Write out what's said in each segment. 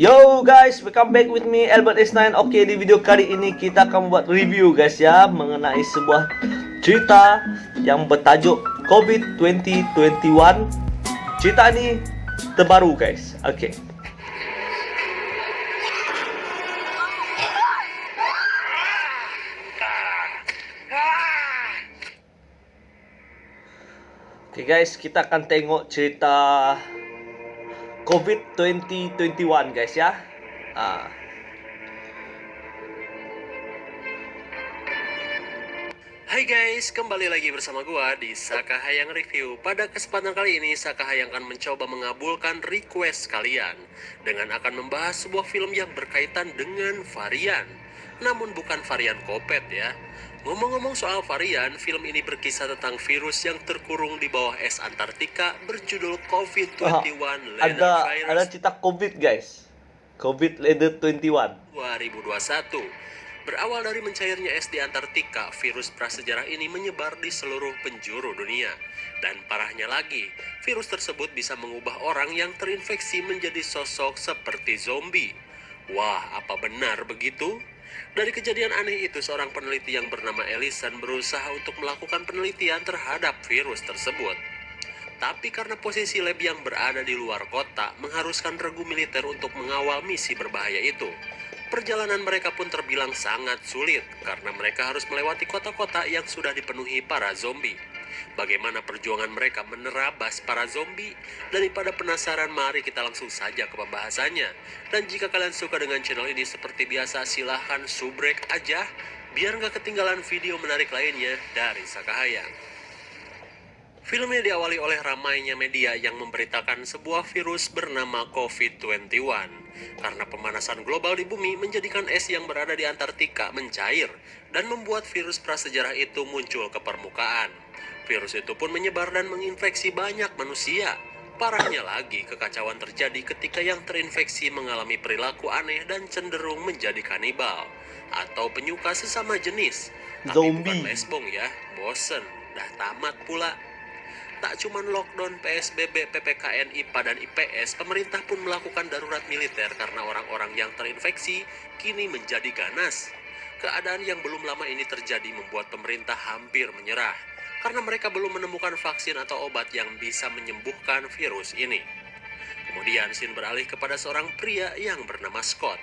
Yo guys, welcome back with me Albert S9. Oke, di video kali ini kita akan buat review guys ya mengenai sebuah cerita yang bertajuk COVID 2021. Cerita ini terbaru guys. Oke. Oke guys, kita akan tengok cerita COVID 2021 guys ya. Hai guys, kembali lagi bersama gua di Saka Hayang Review. Pada kesempatan kali ini, Saka Hayang akan mencoba mengabulkan request kalian dengan akan membahas sebuah film yang berkaitan dengan varian, namun bukan varian COVID ya. Ngomong-ngomong soal varian, film ini berkisah tentang virus yang terkurung di bawah es Antartika berjudul COVID-21 Leather Virus. Ada cerita COVID guys. COVID Leather 21 2021. Berawal dari mencairnya es di Antartika, virus prasejarah ini menyebar di seluruh penjuru dunia. Dan parahnya lagi, virus tersebut bisa mengubah orang yang terinfeksi menjadi sosok seperti zombie. Wah, apa benar begitu? Dari kejadian aneh itu, seorang peneliti yang bernama Ellison berusaha untuk melakukan penelitian terhadap virus tersebut. Tapi karena posisi lab yang berada di luar kota mengharuskan regu militer untuk mengawal misi berbahaya itu, perjalanan mereka pun terbilang sangat sulit karena mereka harus melewati kota-kota yang sudah dipenuhi para zombie. Bagaimana perjuangan mereka menerabas para zombie? Daripada penasaran, mari kita langsung saja ke pembahasannya. Dan jika kalian suka dengan channel ini, seperti biasa silahkan subrek aja biar nggak ketinggalan video menarik lainnya dari Saka Hayang. Film ini diawali oleh ramainya media yang memberitakan sebuah virus bernama COVID-21 karena pemanasan global di bumi menjadikan es yang berada di Antartika mencair dan membuat virus prasejarah itu muncul ke permukaan. Virus itu pun menyebar dan menginfeksi banyak manusia. Parahnya lagi, kekacauan terjadi ketika yang terinfeksi mengalami perilaku aneh dan cenderung menjadi kanibal atau penyuka sesama jenis. Tapi Zombie. bukan lesbong ya, bosen, dah tamat pula. Tak cuma lockdown, PSBB, PPKN, IPA, dan IPS, pemerintah pun melakukan darurat militer karena orang-orang yang terinfeksi kini menjadi ganas. Keadaan yang belum lama ini terjadi membuat pemerintah hampir menyerah karena mereka belum menemukan vaksin atau obat yang bisa menyembuhkan virus ini. Kemudian scene beralih kepada seorang pria yang bernama Scott,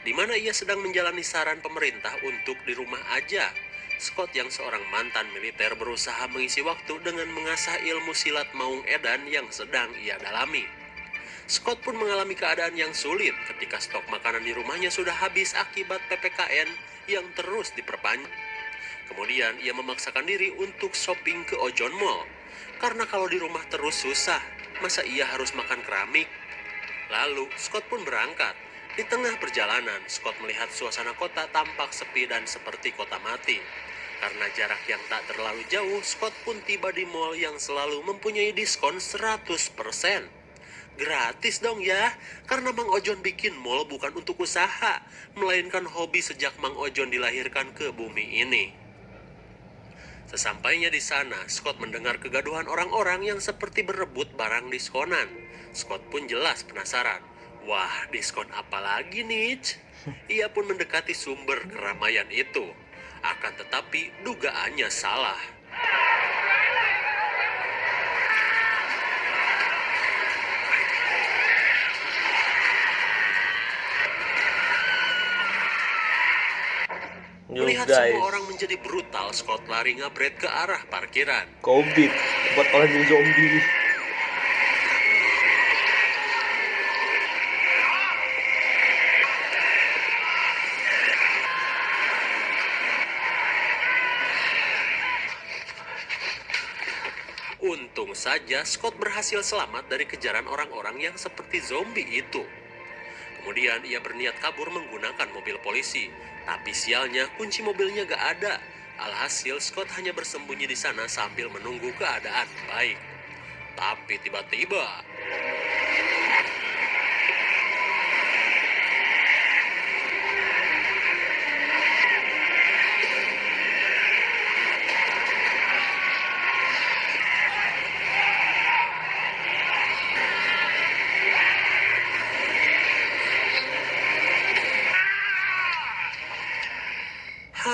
di mana ia sedang menjalani saran pemerintah untuk di rumah aja. Scott yang seorang mantan militer berusaha mengisi waktu dengan mengasah ilmu silat Maung Edan yang sedang ia dalami. Scott pun mengalami keadaan yang sulit ketika stok makanan di rumahnya sudah habis akibat PPKN yang terus diperpanjang. Kemudian ia memaksakan diri untuk shopping ke Ojon Mall. Karena kalau di rumah terus susah, masa ia harus makan keramik? Lalu Scott pun berangkat. Di tengah perjalanan, Scott melihat suasana kota tampak sepi dan seperti kota mati. Karena jarak yang tak terlalu jauh, Scott pun tiba di mall yang selalu mempunyai diskon 100%. Gratis dong ya, karena Mang Ojon bikin mall bukan untuk usaha, melainkan hobi sejak Mang Ojon dilahirkan ke bumi ini. Sesampainya di sana, Scott mendengar kegaduhan orang-orang yang seperti berebut barang diskonan. Scott pun jelas penasaran. Wah, diskon apa lagi nih? Ia pun mendekati sumber keramaian itu. Akan tetapi, dugaannya salah. Melihat guys, semua orang menjadi brutal, Scott lari ngabret ke arah parkiran. COVID buat orang yang zombie. Untung saja Scott berhasil selamat dari kejaran orang-orang yang seperti zombie itu. Kemudian ia berniat kabur menggunakan mobil polisi. Tapi sialnya kunci mobilnya gak ada. Alhasil Scott hanya bersembunyi di sana sambil menunggu keadaan baik. Tapi tiba-tiba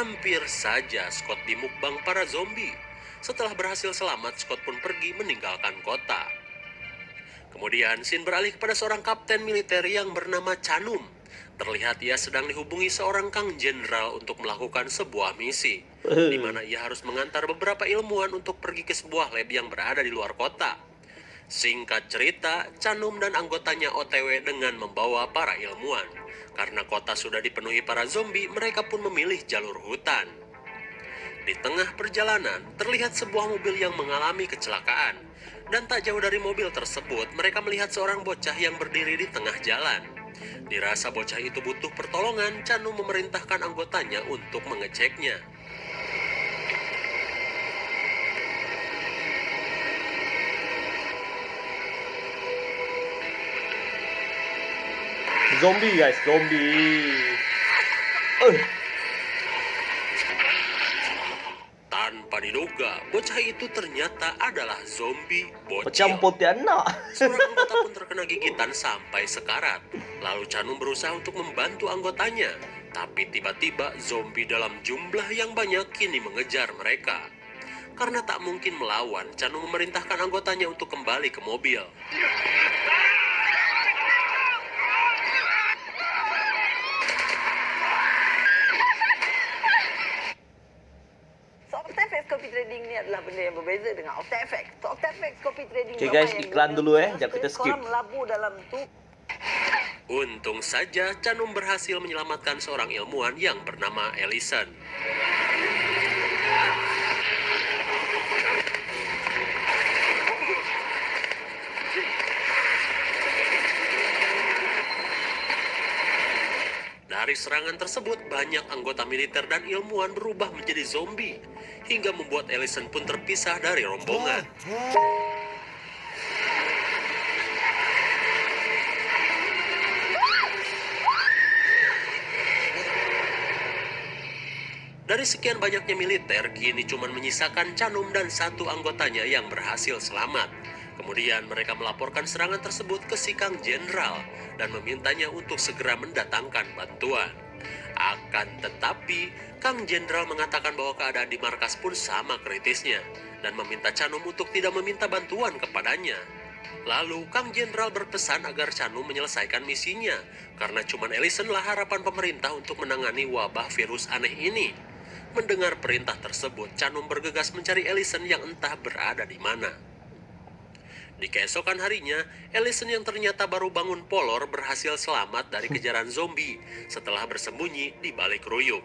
hampir saja Scott dimukbang para zombie. Setelah berhasil selamat, Scott pun pergi meninggalkan kota. Kemudian, scene beralih kepada seorang kapten militer yang bernama Chanum. Terlihat ia sedang dihubungi seorang Kang Jenderal untuk melakukan sebuah misi, di mana ia harus mengantar beberapa ilmuwan untuk pergi ke sebuah lab yang berada di luar kota. Singkat cerita, Chanum dan anggotanya OTW dengan membawa para ilmuwan. Karena kota sudah dipenuhi para zombie, mereka pun memilih jalur hutan. Di tengah perjalanan, terlihat sebuah mobil yang mengalami kecelakaan. Dan tak jauh dari mobil tersebut, mereka melihat seorang bocah yang berdiri di tengah jalan. Dirasa bocah itu butuh pertolongan, Chanum memerintahkan anggotanya untuk mengeceknya. Zombie guys, zombie. Tanpa diduga, bocah itu ternyata adalah zombie bocil. Macam Pontianak. Seorang anggota pun terkena gigitan sampai sekarat. Lalu Chanum berusaha untuk membantu anggotanya. Tapi tiba-tiba zombie dalam jumlah yang banyak kini mengejar mereka. Karena tak mungkin melawan, Chanum memerintahkan anggotanya untuk kembali ke mobil. Octafex copy trading ni adalah benda yang berbeza dengan Octafex. Octafex copy trading Okay guys, iklan dulu jangan kita skip. Korang melabur dalam tu. Untung saja Chanum berhasil menyelamatkan seorang ilmuwan yang bernama Ellison. Dari serangan tersebut, banyak anggota militer dan ilmuwan berubah menjadi zombie, hingga membuat Ellison pun terpisah dari rombongan. Dari sekian banyaknya militer, kini cuma menyisakan Chanum dan satu anggotanya yang berhasil selamat. Kemudian mereka melaporkan serangan tersebut ke si Kang Jenderal dan memintanya untuk segera mendatangkan bantuan. Akan tetapi, Kang Jenderal mengatakan bahwa keadaan di markas pun sama kritisnya dan meminta Chanum untuk tidak meminta bantuan kepadanya. Lalu, Kang Jenderal berpesan agar Chanum menyelesaikan misinya karena cuma Ellison lah harapan pemerintah untuk menangani wabah virus aneh ini. Mendengar perintah tersebut, Chanum bergegas mencari Ellison yang entah berada di mana. Di keesokan harinya, Ellison yang ternyata baru bangun polor berhasil selamat dari kejaran zombie setelah bersembunyi di balik ruyuk.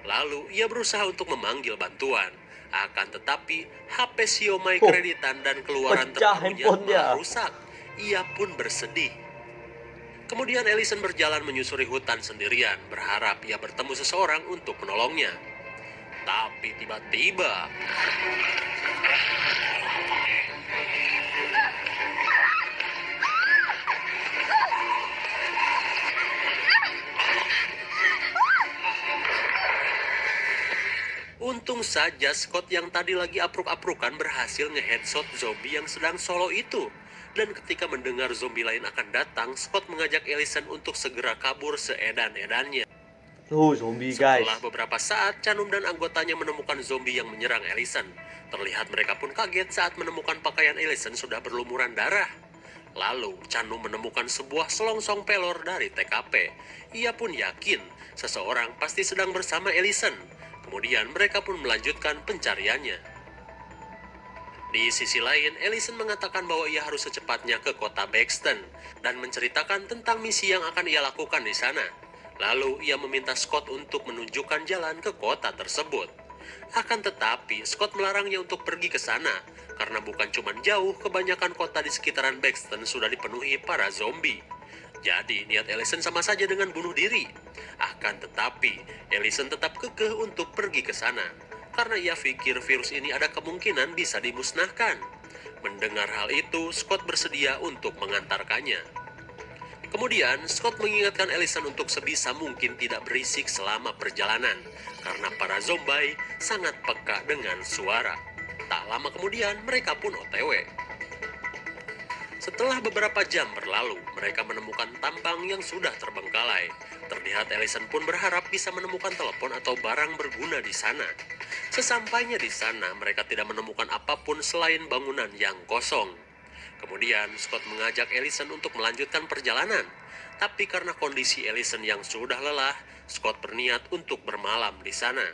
Lalu, ia berusaha untuk memanggil bantuan. Akan tetapi, HP Xiaomi kreditan dan keluaran pecah terbarunya handphonenya. malah rusak. Ia pun bersedih. Kemudian Ellison berjalan menyusuri hutan sendirian, berharap ia bertemu seseorang untuk menolongnya. Tapi tiba-tiba, untung saja Scott yang tadi lagi apruk-aprukan berhasil ngeheadshot zombie yang sedang solo itu. Dan ketika mendengar zombie lain akan datang, Scott mengajak Ellison untuk segera kabur seedan-edannya. Zombie guys. Setelah beberapa saat, Chanum dan anggotanya menemukan zombie yang menyerang Ellison. Terlihat mereka pun kaget saat menemukan pakaian Ellison sudah berlumuran darah. Lalu, Chanum menemukan sebuah selongsong pelor dari TKP. Ia pun yakin seseorang pasti sedang bersama Ellison. Kemudian mereka pun melanjutkan pencariannya. Di sisi lain, Ellison mengatakan bahwa ia harus secepatnya ke kota Baxton dan menceritakan tentang misi yang akan ia lakukan di sana. Lalu ia meminta Scott untuk menunjukkan jalan ke kota tersebut. Akan tetapi, Scott melarangnya untuk pergi ke sana karena bukan cuma jauh, kebanyakan kota di sekitaran Baxton sudah dipenuhi para zombie. Jadi, niat Ellison sama saja dengan bunuh diri. Akan tetapi, Ellison tetap kekeh untuk pergi ke sana karena ia pikir virus ini ada kemungkinan bisa dimusnahkan. Mendengar hal itu, Scott bersedia untuk mengantarkannya. Kemudian, Scott mengingatkan Ellison untuk sebisa mungkin tidak berisik selama perjalanan, karena para zombie sangat peka dengan suara. Tak lama kemudian, mereka pun OTW. Setelah beberapa jam berlalu, mereka menemukan tambang yang sudah terbengkalai. Terlihat Ellison pun berharap bisa menemukan telepon atau barang berguna di sana. Sesampainya di sana, mereka tidak menemukan apapun selain bangunan yang kosong. Kemudian, Scott mengajak Ellison untuk melanjutkan perjalanan. Tapi karena kondisi Ellison yang sudah lelah, Scott berniat untuk bermalam di sana.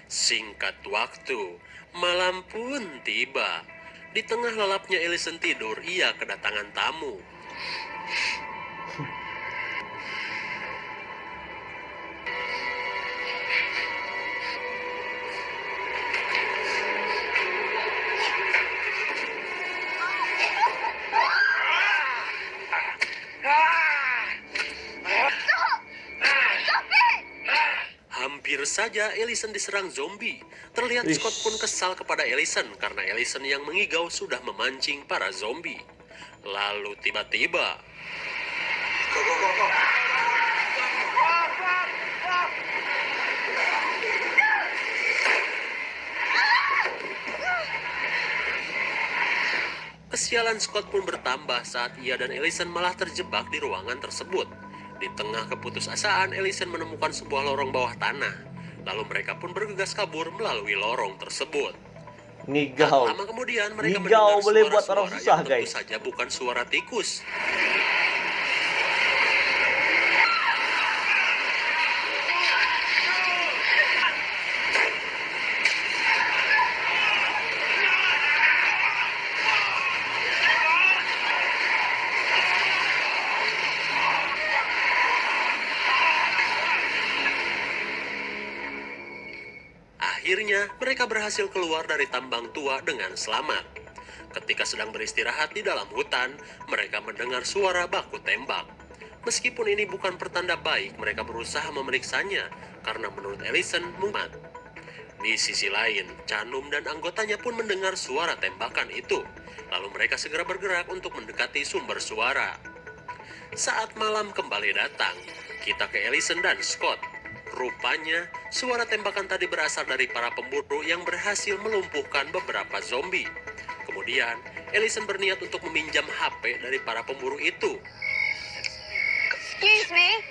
Singkat waktu, malam pun tiba. Di tengah lelapnya Ellison tidur, ia kedatangan tamu. Hampir saja Ellison diserang zombie. Terlihat Ish. Scott pun kesal kepada Ellison karena Ellison yang mengigau sudah memancing para zombie. Lalu tiba-tiba, kesialan Scott pun bertambah saat ia dan Ellison malah terjebak di ruangan tersebut. Di tengah keputusasaan, Ellison menemukan sebuah lorong bawah tanah. Lalu mereka pun bergegas kabur melalui lorong tersebut. Ngigau. Lama kemudian mereka Ngigau mendengar boleh buat orang suara-suara susah, yang tentu guys. saja bukan suara tikus. Akhirnya, mereka berhasil keluar dari tambang tua dengan selamat. Ketika sedang beristirahat di dalam hutan, mereka mendengar suara baku tembak. Meskipun ini bukan pertanda baik, mereka berusaha memeriksanya karena menurut Ellison mumat. Di sisi lain, Canum dan anggotanya pun mendengar suara tembakan itu. Lalu mereka segera bergerak untuk mendekati sumber suara. Saat malam kembali datang, kita ke Ellison dan Scott. Rupanya, suara tembakan tadi berasal dari para pemburu yang berhasil melumpuhkan beberapa zombie. Kemudian, Ellison berniat untuk meminjam HP dari para pemburu itu. Excuse me.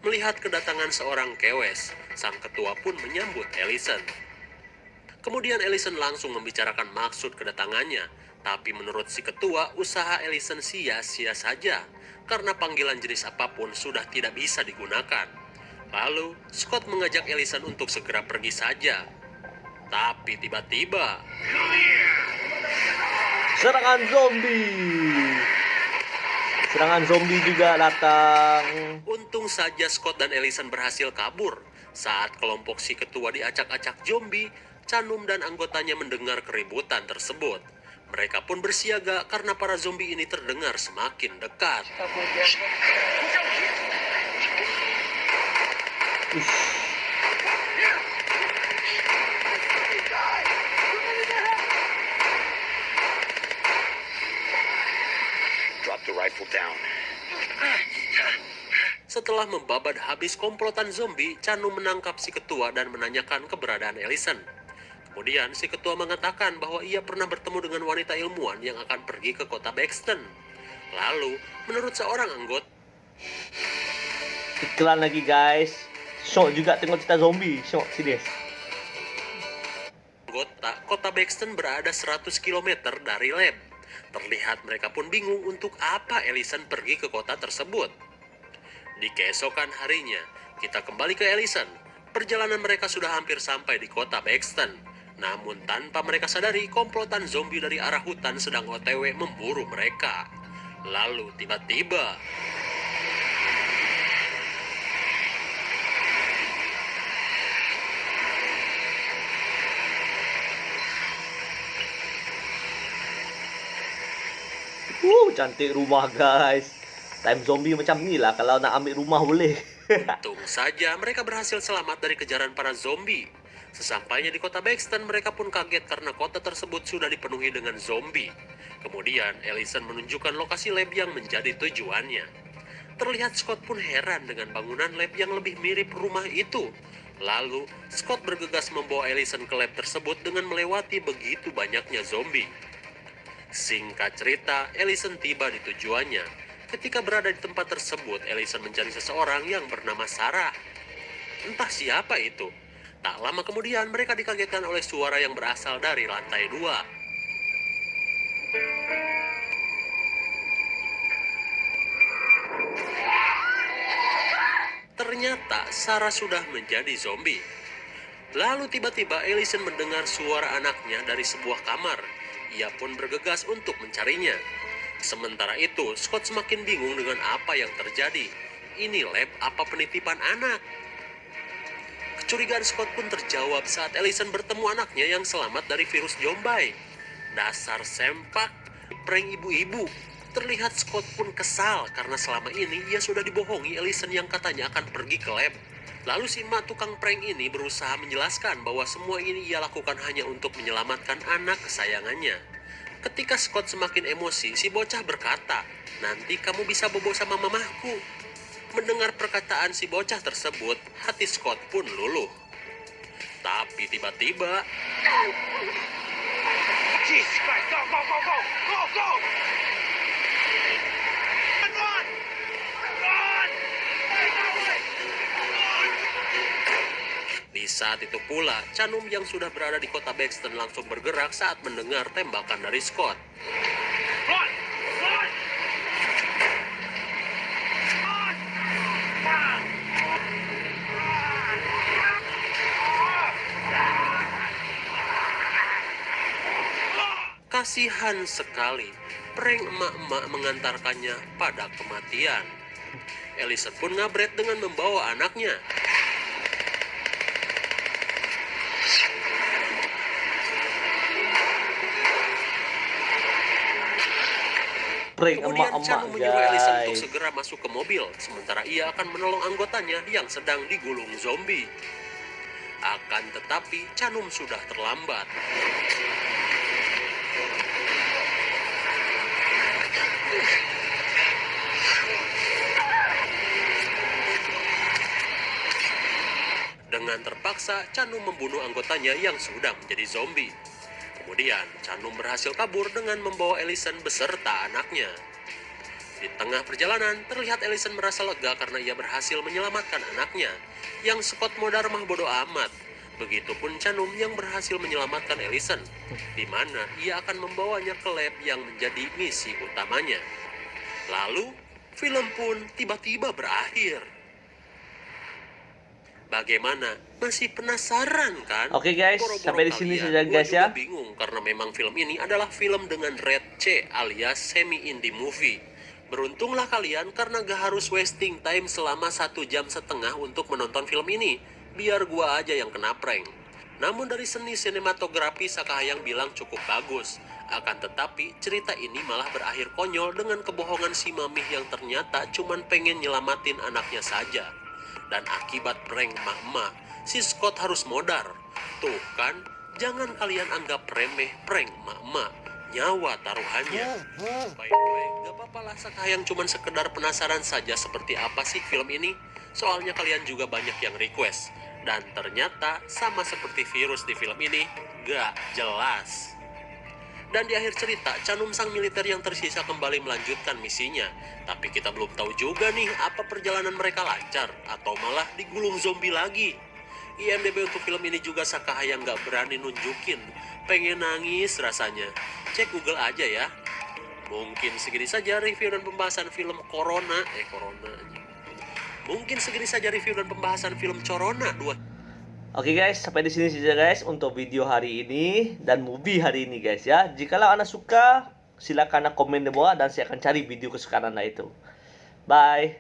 Melihat kedatangan seorang kewes, sang ketua pun menyambut Ellison. Kemudian Ellison langsung membicarakan maksud kedatangannya, tapi menurut si ketua, usaha Ellison sia-sia saja, karena panggilan jenis apapun sudah tidak bisa digunakan. Lalu, Scott mengajak Ellison untuk segera pergi saja. Tapi tiba-tiba, Serangan zombie. Serangan zombie juga datang. untung saja Scott dan Ellison berhasil kabur. Saat kelompok si ketua diacak-acak zombie, Canum dan anggotanya mendengar keributan tersebut. Mereka pun bersiaga karena para zombie ini terdengar semakin dekat. Ush. Drop the rifle down. Setelah membabat habis komplotan zombie, Canum menangkap si ketua dan menanyakan keberadaan Ellison. Kemudian si ketua mengatakan bahwa ia pernah bertemu dengan wanita ilmuwan yang akan pergi ke kota Baxton. Lalu, menurut seorang anggota, Iklan lagi guys. Shock juga tengok cerita zombie. Shock serius. kota Baxton berada 100 km dari lab. Terlihat mereka pun bingung untuk apa Ellison pergi ke kota tersebut. Di keesokan harinya, kita kembali ke Ellison. Perjalanan mereka sudah hampir sampai di kota Baxton. Namun tanpa mereka sadari, komplotan zombie dari arah hutan sedang OTW memburu mereka. Lalu tiba-tiba, Cantik rumah guys. Time zombie macam ni lah. Kalau nak ambil rumah boleh. untung saja mereka berhasil selamat dari kejaran para zombie. Sesampainya di kota Baxton, mereka pun kaget karena kota tersebut sudah dipenuhi dengan zombie. Kemudian, Ellison menunjukkan lokasi lab yang menjadi tujuannya. Terlihat Scott pun heran dengan bangunan lab yang lebih mirip rumah itu. Lalu, Scott bergegas membawa Ellison ke lab tersebut dengan melewati begitu banyaknya zombie. Singkat cerita, Ellison tiba di tujuannya. Ketika berada di tempat tersebut, Ellison mencari seseorang yang bernama Sarah. Entah siapa itu. Tak lama kemudian, mereka dikagetkan oleh suara yang berasal dari lantai 2. Ternyata Sarah sudah menjadi zombie. Lalu tiba-tiba Ellison mendengar suara anaknya dari sebuah kamar. Ia pun bergegas untuk mencarinya. Sementara itu, Scott semakin bingung dengan apa yang terjadi. Ini lab apa penitipan anak? Kecurigaan Scott pun terjawab saat Ellison bertemu anaknya yang selamat dari virus zombie. Dasar sempak, prank ibu-ibu. Terlihat Scott pun kesal karena selama ini ia sudah dibohongi Ellison yang katanya akan pergi ke lab. Lalu si emak tukang prank ini berusaha menjelaskan bahwa semua ini ia lakukan hanya untuk menyelamatkan anak kesayangannya. Ketika Scott semakin emosi, si bocah berkata, "Nanti kamu bisa bobo sama mamahku." Mendengar perkataan si bocah tersebut, hati Scott pun luluh. Tapi tiba-tiba, Jesus Christ, go, go, go, go! Go, go! Run, run! Run! Hey, that way! Run! di saat itu pula, Chanum yang sudah berada di kota Baxton langsung bergerak saat mendengar tembakan dari Scott. Run! Run! Run! Run! Kasihan sekali, prank emak-emak mengantarkannya pada kematian. Ellison pun ngabret dengan membawa anaknya. Prank Kemudian emak-emak, Chanum menyuruh Ellison untuk guys. segera masuk ke mobil, sementara ia akan menolong anggotanya yang sedang digulung zombie. Akan tetapi, Chanum sudah terlambat. Dengan terpaksa, Chanum membunuh anggotanya yang sudah menjadi zombie. Kemudian, Chanum berhasil kabur dengan membawa Ellison beserta anaknya. Di tengah perjalanan, terlihat Ellison merasa lega karena ia berhasil menyelamatkan anaknya, yang Scott modar mah bodoh amat. Begitupun Chanum yang berhasil menyelamatkan Ellison, di mana ia akan membawanya ke lab yang menjadi misi utamanya. Lalu, film pun tiba-tiba berakhir. Bagaimana? Masih penasaran kan? Oke, guys, Boro-boro sampai di sini kalian, saja, gua guys, juga ya. bingung karena memang film ini adalah film dengan red C alias semi indie movie. Beruntunglah kalian karena gak harus wasting time selama 1,5 jam untuk menonton film ini. Biar gua aja yang kena prank. Namun dari seni sinematografi Sakahayang bilang cukup bagus. Akan tetapi cerita ini malah berakhir konyol dengan kebohongan si Mamih yang ternyata cuman pengen nyelamatin anaknya saja. Dan akibat prank emak-emak, si Scott harus modar. Tuh kan, jangan kalian anggap remeh prank emak-emak. Nyawa taruhannya. By the way, gak apa-apa lah Sakahayang cuman sekedar penasaran saja seperti apa sih film ini. Soalnya kalian juga banyak yang request. Dan ternyata sama seperti virus di film ini, gak jelas. Dan di akhir cerita, Chanum sang militer yang tersisa kembali melanjutkan misinya. Tapi kita belum tahu juga nih apa perjalanan mereka lancar atau malah digulung zombie lagi. IMDb untuk film ini juga Sakahayang gak berani nunjukin. Pengen nangis rasanya. Cek Google aja ya. Mungkin segini saja review dan pembahasan film Corona. Mungkin segini saja review dan pembahasan film Corona 2. Oke, guys, sampai di sini saja, guys, untuk video hari ini dan movie hari ini, guys, ya. Jikalau Anda suka, silakan komen di bawah dan saya akan cari video kesukaan Anda itu. Bye.